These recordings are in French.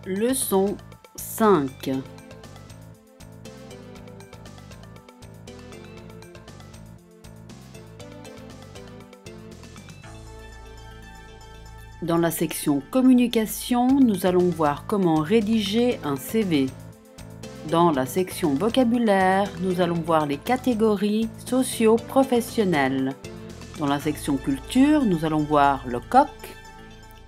Leçon 5. Dans la section communication, nous allons voir comment rédiger un CV. Dans la section vocabulaire, nous allons voir les catégories socio-professionnelles. Dans la section culture, nous allons voir le coq.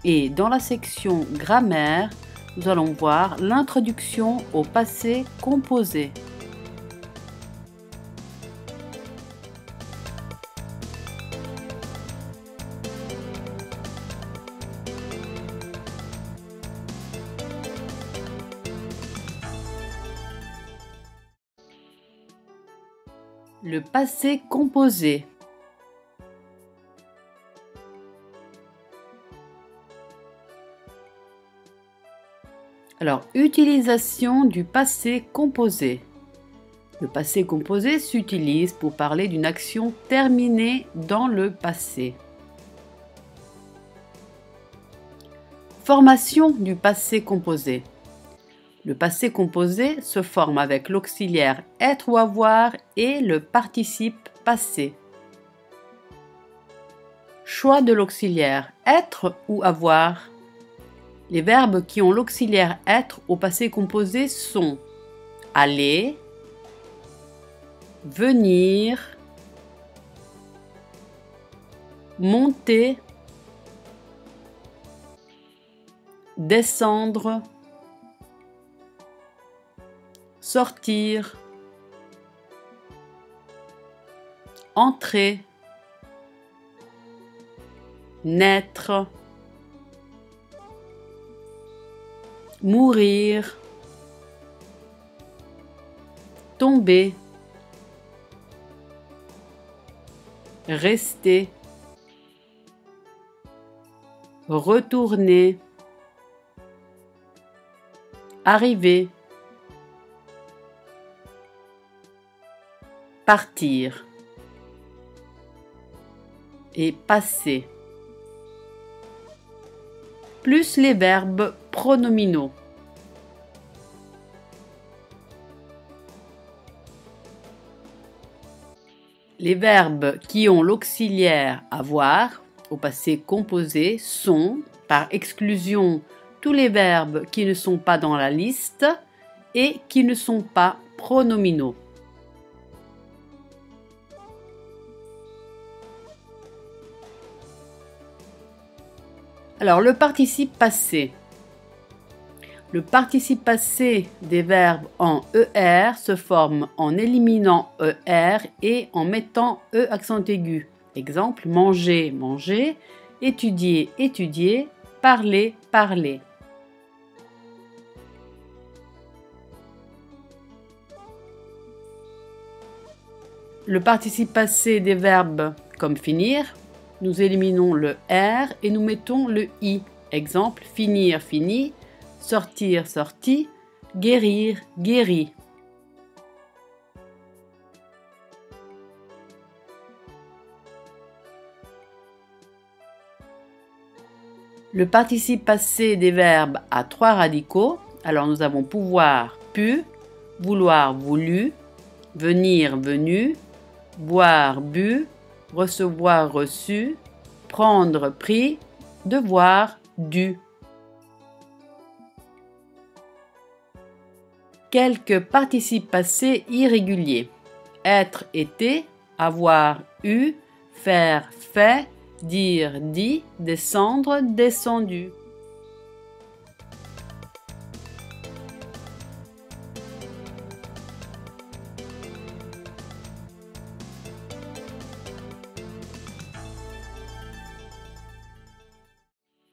Et dans la section grammaire, nous allons voir l'introduction au passé composé. Le passé composé. Alors, utilisation du passé composé. Le passé composé s'utilise pour parler d'une action terminée dans le passé. Formation du passé composé. Le passé composé se forme avec l'auxiliaire être ou avoir et le participe passé. Choix de l'auxiliaire être ou avoir. Les verbes qui ont l'auxiliaire être au passé composé sont aller, venir, monter, descendre, sortir, entrer, naître, mourir, tomber, rester, retourner, arriver, partir et passer, plus les verbes pronominaux. Les verbes qui ont l'auxiliaire avoir au passé composé sont, par exclusion, tous les verbes qui ne sont pas dans la liste et qui ne sont pas pronominaux. Alors, le participe passé. Le participe passé des verbes en ER se forme en éliminant ER et en mettant E accent aigu. Exemple, manger, manger, étudier, étudier, parler, parler. Le participe passé des verbes comme finir, nous éliminons le R et nous mettons le I. Exemple, finir, fini, sortir, sorti, guérir, guéri. Le participe passé des verbes a 3 radicaux. Alors nous avons pouvoir, pu, vouloir, voulu, venir, venu, boire, bu, recevoir, reçu, prendre, pris, devoir, dû. Quelques participes passés irréguliers. Être, été, avoir, eu, faire, fait, dire, dit, descendre, descendu.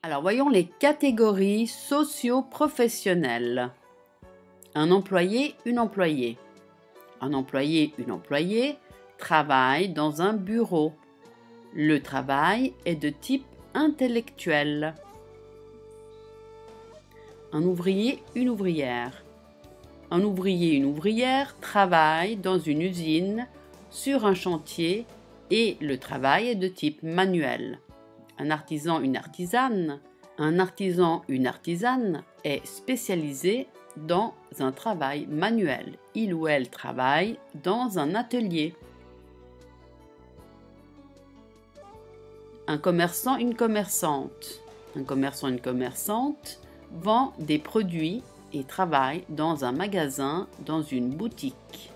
Alors, voyons les catégories socio-professionnelles. Un employé, une employée. Un employé, une employée travaille dans un bureau. Le travail est de type intellectuel. Un ouvrier, une ouvrière. Un ouvrier, une ouvrière travaille dans une usine, sur un chantier et le travail est de type manuel. Un artisan, une artisane est est spécialisé dans un travail manuel. Il ou elle travaille dans un atelier. Un commerçant, une commerçante. Un commerçant, une commerçante vend des produits et travaille dans un magasin, dans une boutique.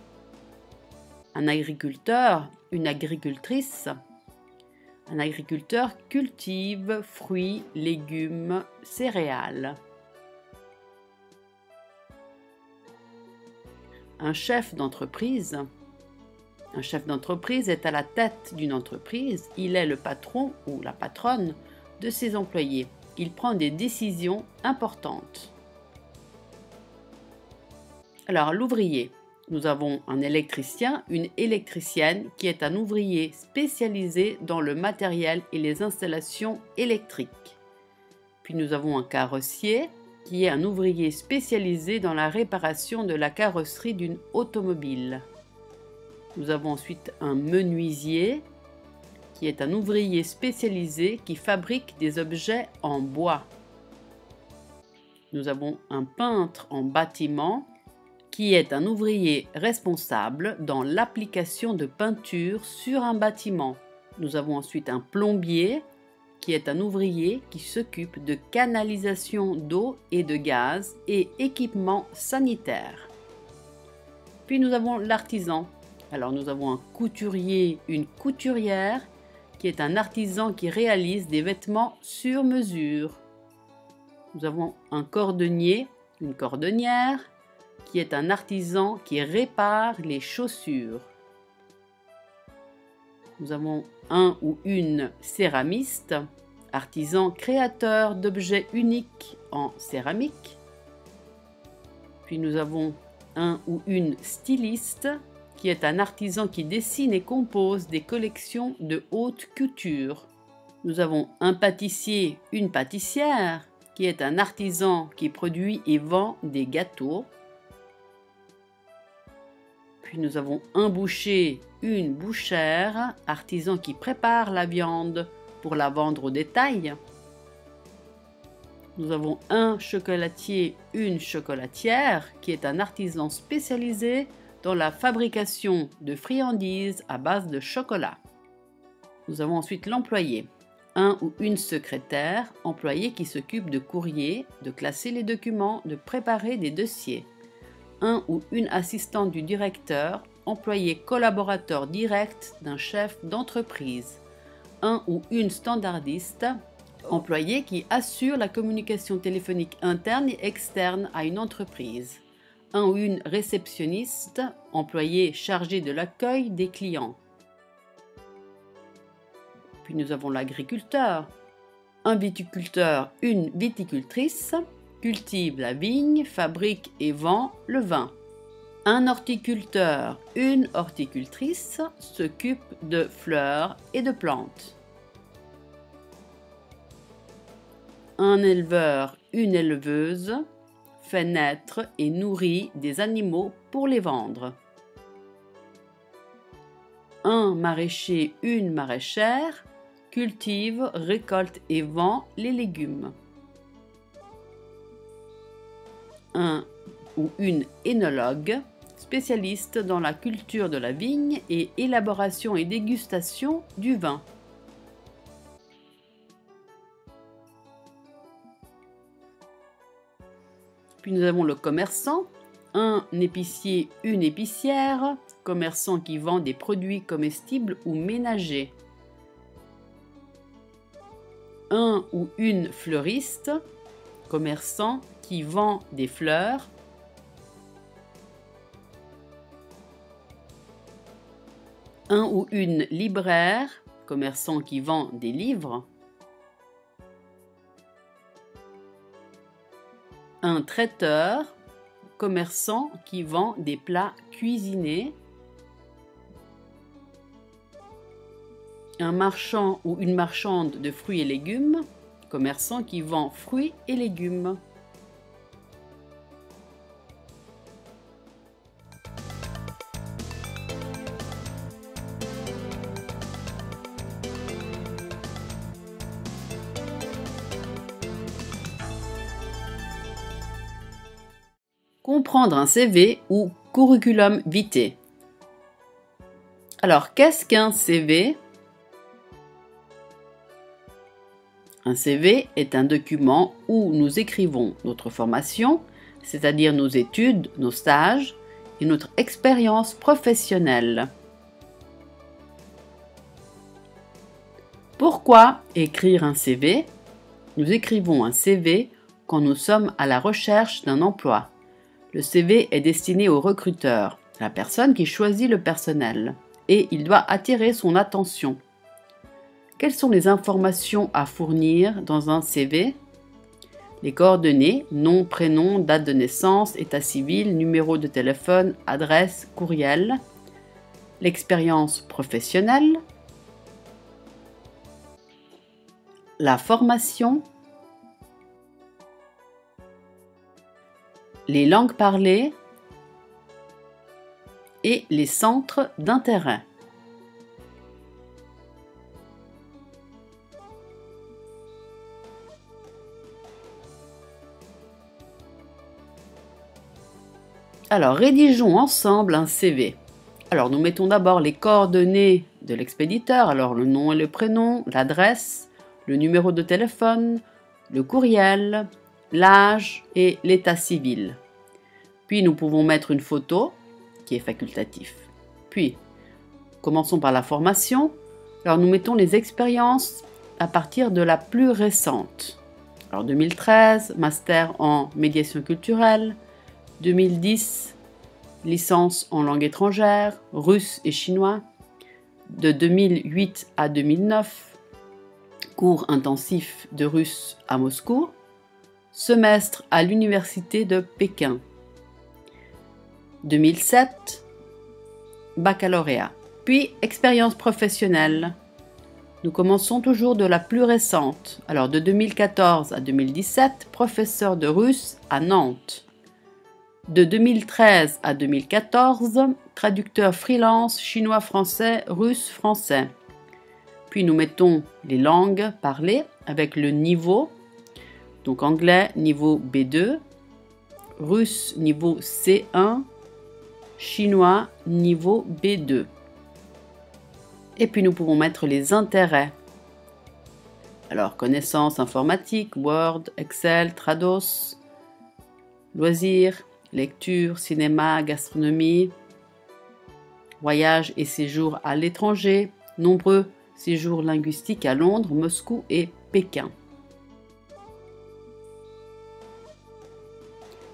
Un agriculteur, une agricultrice. Un agriculteur cultive fruits, légumes, céréales. Un chef d'entreprise. Un chef d'entreprise est à la tête d'une entreprise. Il est le patron ou la patronne de ses employés. Il prend des décisions importantes. Alors, l'ouvrier. Nous avons un électricien, une électricienne qui est un ouvrier spécialisé dans le matériel et les installations électriques. Puis nous avons un carrossier qui est un ouvrier spécialisé dans la réparation de la carrosserie d'une automobile. Nous avons ensuite un menuisier qui est un ouvrier spécialisé qui fabrique des objets en bois. Nous avons un peintre en bâtiment qui est un ouvrier responsable dans l'application de peinture sur un bâtiment. Nous avons ensuite un plombier qui est un ouvrier qui s'occupe de canalisation d'eau et de gaz et équipements sanitaires. Puis nous avons l'artisan. Alors nous avons un couturier, une couturière qui est un artisan qui réalise des vêtements sur mesure. Nous avons un cordonnier, une cordonnière qui est un artisan qui répare les chaussures. Nous avons un ou une céramiste, artisan créateur d'objets uniques en céramique. Puis nous avons un ou une styliste, qui est un artisan qui dessine et compose des collections de haute couture. Nous avons un pâtissier, une pâtissière, qui est un artisan qui produit et vend des gâteaux. Puis nous avons un boucher, une bouchère, artisan qui prépare la viande pour la vendre au détail. Nous avons un chocolatier, une chocolatière, qui est un artisan spécialisé dans la fabrication de friandises à base de chocolat. Nous avons ensuite l'employé, un ou une secrétaire, employé qui s'occupe de courrier, de classer les documents, de préparer des dossiers. Un ou une assistante du directeur, employé collaborateur direct d'un chef d'entreprise. Un ou une standardiste, employé qui assure la communication téléphonique interne et externe à une entreprise. Un ou une réceptionniste, employé chargé de l'accueil des clients. Puis nous avons l'agriculteur. Un viticulteur, une viticultrice, cultive la vigne, fabrique et vend le vin. Un horticulteur, une horticultrice, s'occupe de fleurs et de plantes. Un éleveur, une éleveuse, fait naître et nourrit des animaux pour les vendre. Un maraîcher, une maraîchère, cultive, récolte et vend les légumes. Un ou une énologue, spécialiste dans la culture de la vigne et élaboration et dégustation du vin. Puis nous avons le commerçant, un épicier, une épicière, commerçant qui vend des produits comestibles ou ménagers. Un ou une fleuriste, commerçant qui vend des fleurs. Un ou une libraire, commerçant qui vend des livres. Un traiteur, commerçant qui vend des plats cuisinés. Un marchand ou une marchande de fruits et légumes, commerçant qui vend fruits et légumes. Comprendre un CV ou curriculum vitae. Alors, qu'est-ce qu'un CV? Un CV est un document où nous écrivons notre formation, c'est-à-dire nos études, nos stages et notre expérience professionnelle. Pourquoi écrire un CV? Nous écrivons un CV quand nous sommes à la recherche d'un emploi. Le CV est destiné au recruteur, la personne qui choisit le personnel, et il doit attirer son attention. Quelles sont les informations à fournir dans un CV? Les coordonnées, nom, prénom, date de naissance, état civil, numéro de téléphone, adresse, courriel. L'expérience professionnelle. La formation. Les langues parlées. Et les centres d'intérêt. Alors, rédigeons ensemble un CV. Alors, nous mettons d'abord les coordonnées de l'expéditeur, alors le nom et le prénom, l'adresse, le numéro de téléphone, le courriel, l'âge et l'état civil. Puis, nous pouvons mettre une photo, qui est facultatif. Puis, commençons par la formation. Alors, nous mettons les expériences à partir de la plus récente. Alors, 2013, master en médiation culturelle. 2010, licence en langue étrangère, russe et chinois. De 2008 à 2009, cours intensif de russe à Moscou. Semestre à l'université de Pékin. 2007, baccalauréat. Puis, expérience professionnelle. Nous commençons toujours de la plus récente. Alors, de 2014 à 2017, professeur de russe à Nantes. De 2013 à 2014, traducteur freelance chinois-français, russe-français. Puis nous mettons les langues parlées avec le niveau. Donc anglais niveau B2, russe niveau C1, chinois niveau B2. Et puis nous pouvons mettre les intérêts. Alors connaissances informatiques, Word, Excel, Trados, loisirs, lecture, cinéma, gastronomie, voyages et séjours à l'étranger, nombreux séjours linguistiques à Londres, Moscou et Pékin.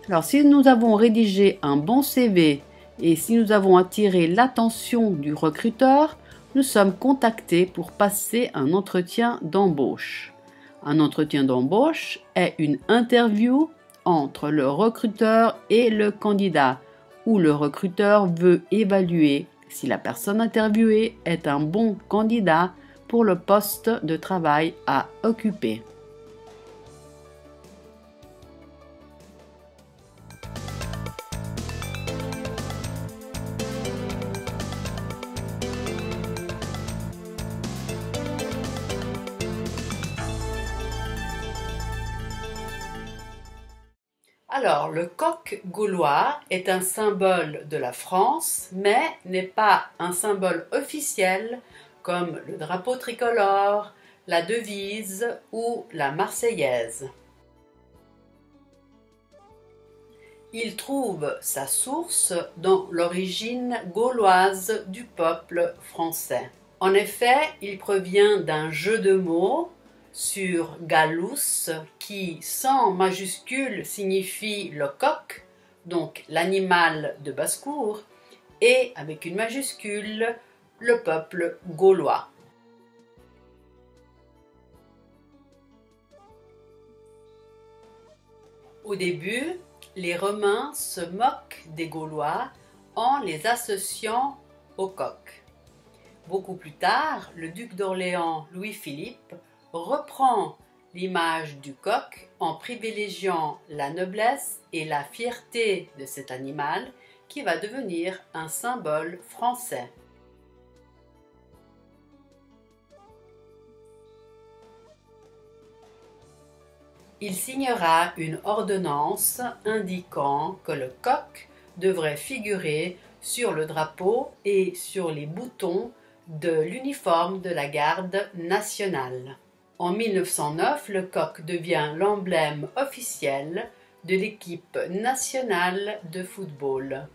Alors si nous avons rédigé un bon CV et si nous avons attiré l'attention du recruteur, nous sommes contactés pour passer un entretien d'embauche. Un entretien d'embauche est une interview entre le recruteur et le candidat, où le recruteur veut évaluer si la personne interviewée est un bon candidat pour le poste de travail à occuper. Alors, le coq gaulois est un symbole de la France, mais n'est pas un symbole officiel comme le drapeau tricolore, la devise ou la Marseillaise. Il trouve sa source dans l'origine gauloise du peuple français. En effet, il provient d'un jeu de mots sur Gallus, qui sans majuscule signifie le coq, donc l'animal de basse-cour, et avec une majuscule, le peuple gaulois. Au début, les Romains se moquent des Gaulois en les associant au coq. Beaucoup plus tard, le duc d'Orléans Louis-Philippe reprend l'image du coq en privilégiant la noblesse et la fierté de cet animal qui va devenir un symbole français. Il signera une ordonnance indiquant que le coq devrait figurer sur le drapeau et sur les boutons de l'uniforme de la garde nationale. En 1909, le coq devient l'emblème officiel de l'équipe nationale de football.